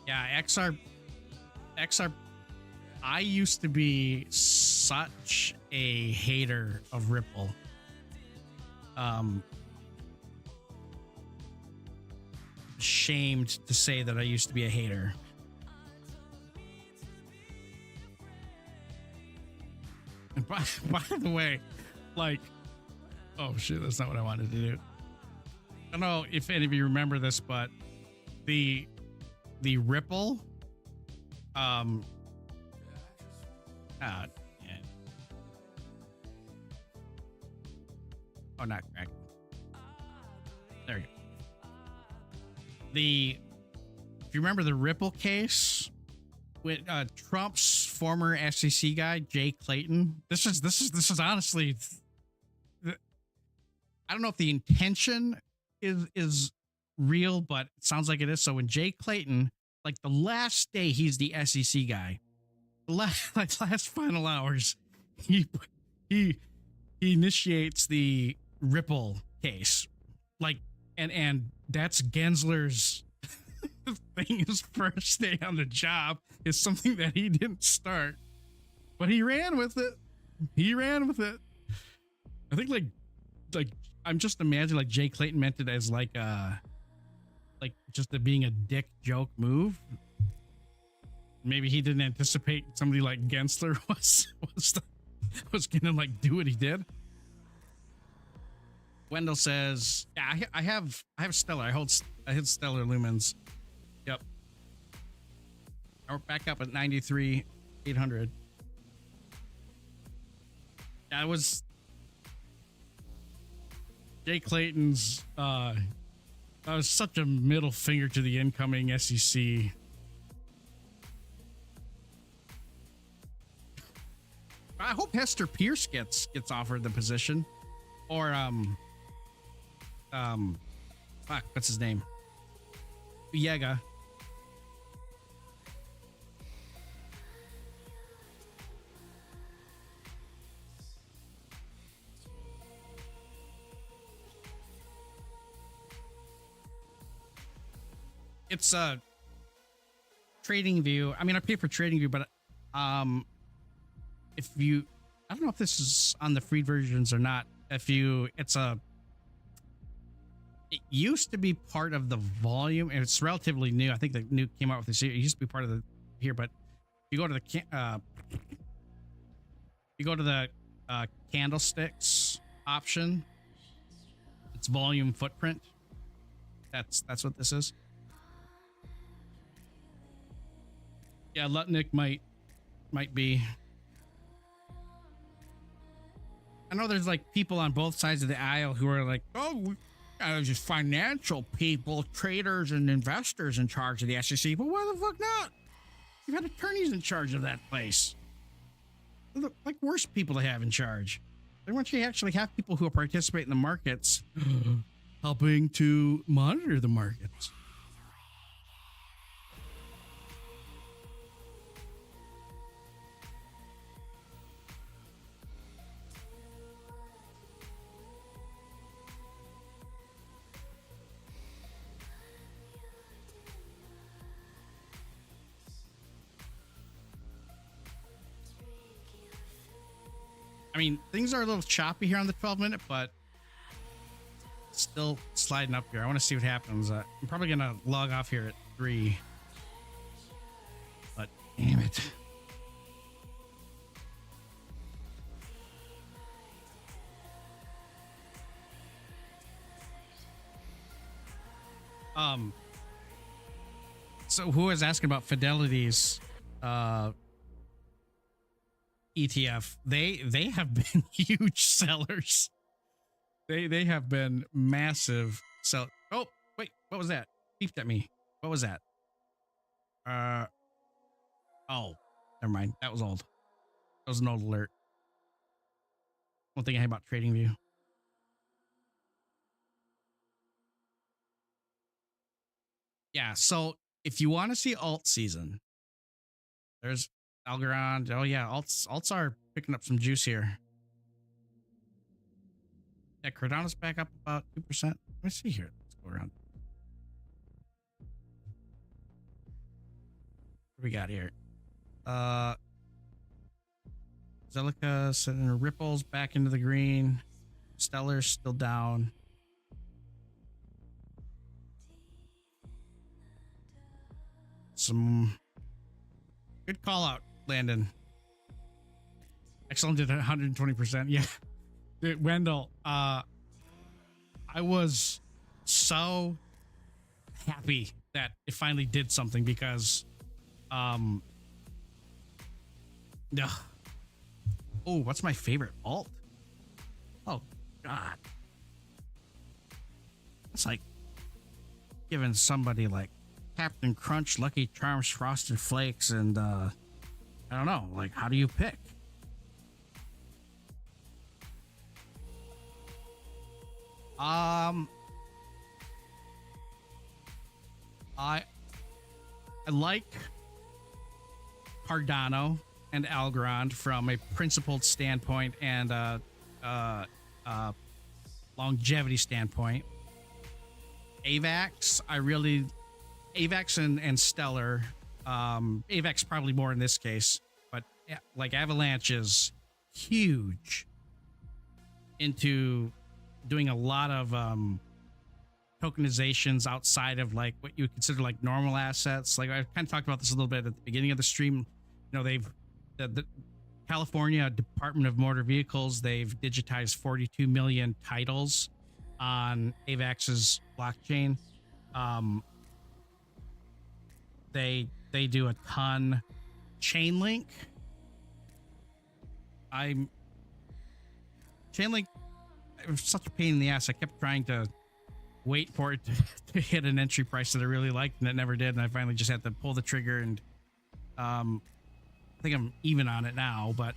Yeah, XR, I used to be such a hater of Ripple. Ashamed to say that I used to be a hater. And by the way, like, oh shit, that's not what I wanted to do. I don't know if any of you remember this, but the Ripple, yeah. Oh, not crack. There you go. If you remember the Ripple case with Trump's former SEC guy, Jay Clayton. This is honestly, I don't know if the intention is real, but it sounds like it is. So when Jay Clayton, like the last day he's the SEC guy, the last final hours, he initiates the Ripple case, like, and that's Gensler's thing. His first day on the job is something that he didn't start, but he ran with it. I think like I'm just imagining like Jay Clayton meant it as like just being a dick joke move. Maybe he didn't anticipate somebody like Gensler was gonna like do what he did. Wendell says, "Yeah, I have Stellar. I had Stellar Lumens. Yep. We're back up at 93,800. That was Jay Clayton's. That was such a middle finger to the incoming SEC. I hope Hester Pierce gets offered the position, or fuck, what's his name? Yega. It's a trading view. I mean, I pay for trading view, but if you, I don't know if this is on the free versions or not. It used to be part of the volume, and it's relatively new. I think the new came out with this year. It used to be part of the here, but you go to the candlesticks option. It's volume footprint. That's what this is. Yeah, Lutnick might be. I know there's like people on both sides of the aisle who are like, oh, just financial people, traders and investors in charge of the SEC, but why the fuck not? You've had attorneys in charge of that place. They're like worse people to have in charge. Why don't you actually have people who participate in the markets helping to monitor the markets? I mean, things are a little choppy here on the 12-minute, but still sliding up here. I want to see what happens. I'm probably going to log off here at 3. But damn it. So who was asking about Fidelity's ETF, they have been huge sellers. They have been massive sell. Oh wait, what was that? Beeped at me. What was that? Oh, never mind. That was old. That was an old alert. One thing I hate about TradingView. Yeah, so if you want to see alt season, there's Algorand. Oh yeah, alts are picking up some juice here. Yeah, Cardano's back up about 2%. Let me see here. Let's go around. What do we got here? Zelica sending ripples back into the green. Stellar's still down. Some good call out, Landon. Excellent, did 120%. Yeah. Dude, Wendell, I was so happy that it finally did something because oh, what's my favorite alt? Oh god. It's like giving somebody like Captain Crunch, Lucky Charms, Frosted Flakes, and I don't know, like how do you pick? I like Cardano and Algorand from a principled standpoint and longevity standpoint. AVAX, AVAX and Stellar. AVAX probably more in this case, but yeah, like Avalanche is huge into doing a lot of tokenizations outside of like what you would consider like normal assets. Like I kind of talked about this a little bit at the beginning of the stream. You know, the California Department of Motor Vehicles, they've digitized 42 million titles on AVAX's blockchain. They do a ton. Chainlink. Chainlink, it was such a pain in the ass. I kept trying to wait for it to hit an entry price that I really liked, and it never did. And I finally just had to pull the trigger, and I think I'm even on it now. But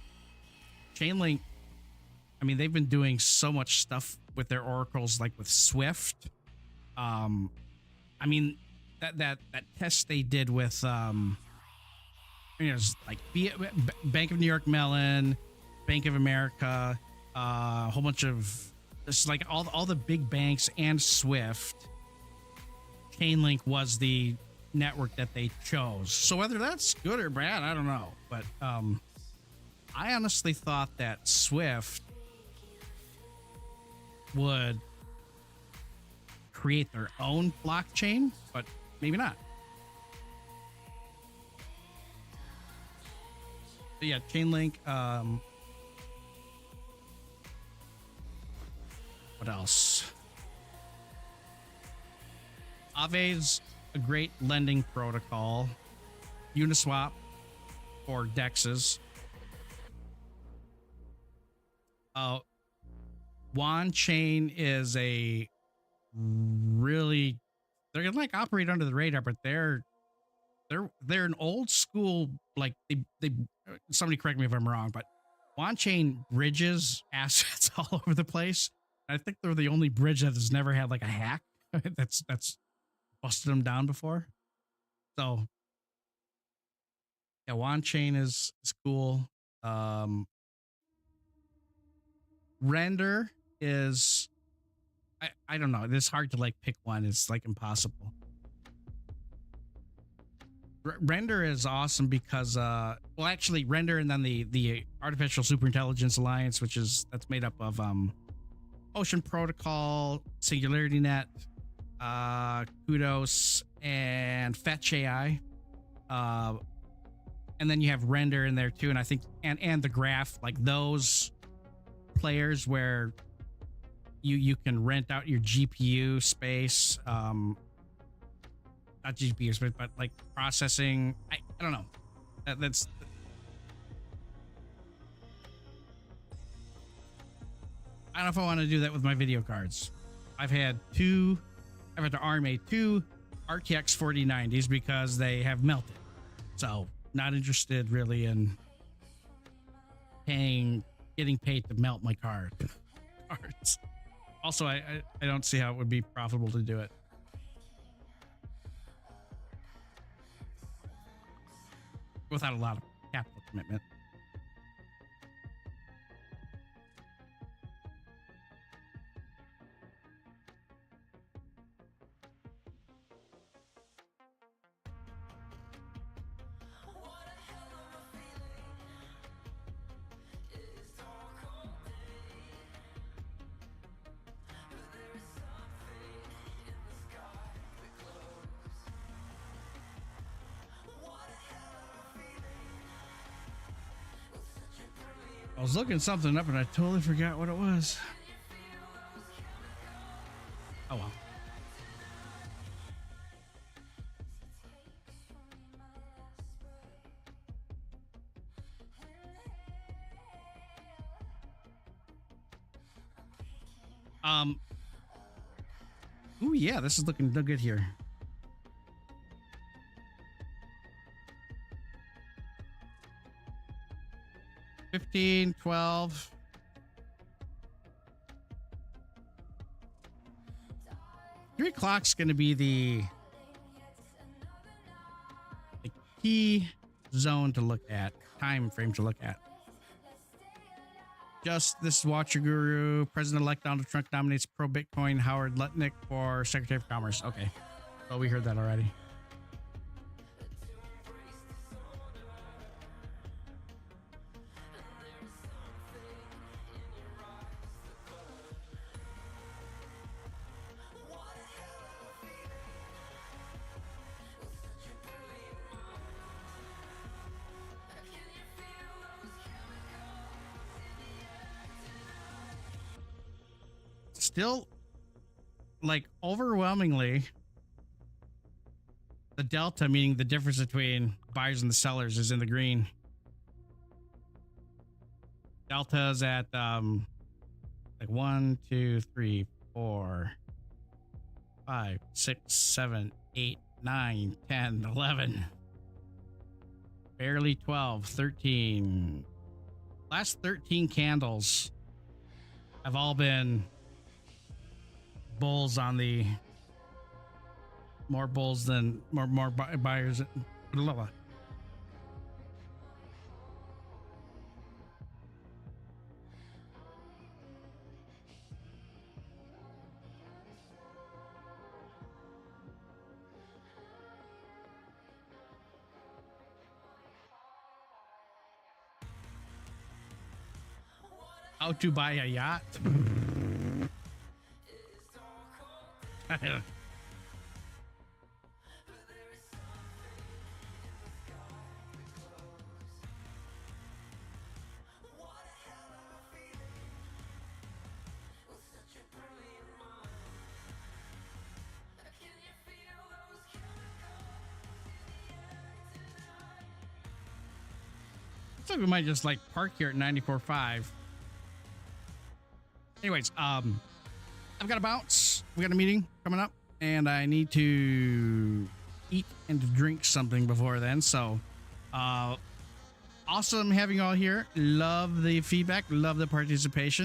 Chainlink, I mean, they've been doing so much stuff with their oracles, like with Swift. I mean, that test they did with you know, like Bank of New York Mellon, Bank of America, a whole bunch of it's like all the big banks and Swift. Chainlink was the network that they chose. So whether that's good or bad, I don't know. But I honestly thought that Swift would create their own blockchain, but maybe not. But yeah, Chainlink. What else? Aave's a great lending protocol. Uniswap for DEXs. Wan Chain is a really, they're gonna like operate under the radar, but they're an old school, like they somebody correct me if I'm wrong, but Wan Chain bridges assets all over the place. I think they're the only bridge that has never had like a hack that's busted them down before. So yeah, Wan Chain is cool. Render is I don't know. It's hard to like pick one. It's like impossible. Render is awesome because well actually Render and then the Artificial Superintelligence Alliance, that's made up of Ocean Protocol, Singularity Net, Kudos, and Fetch AI. And then you have Render in there too, and I think and the Graph, like those players where you can rent out your GPU space, not GPU space, but like processing. I don't know. That's I don't know if I want to do that with my video cards. I've had to arm a 2 RTX 4090s because they have melted. So not interested really in getting paid to melt my cards. Also, I don't see how it would be profitable to do it. Without a lot of capital commitment. I was looking something up and I totally forgot what it was. Oh well. Ooh, yeah, this is looking good here. $15, $12. $3 going to be the key zone to look at, time frame to look at. Just this is Watcher Guru. President-elect Donald Trump nominates pro-Bitcoin Howard Lutnick for Secretary of Commerce. Okay. Well, we heard that already. Still, like, overwhelmingly, the delta, meaning the difference between buyers and the sellers, is in the green. Delta is at like 1, 2, 3, 4, 5, 6, 7, 8, 9, 10, 11. Barely 12, 13. Last 13 candles have all been bulls on the more bulls than more buyers. Blah, blah. How to buy a yacht? Looks like we might just like park here at 94.5. Anyways, I've got to bounce. We got a meeting coming up, and I need to eat and drink something before then. So, awesome having you all here. Love the feedback. Love the participation.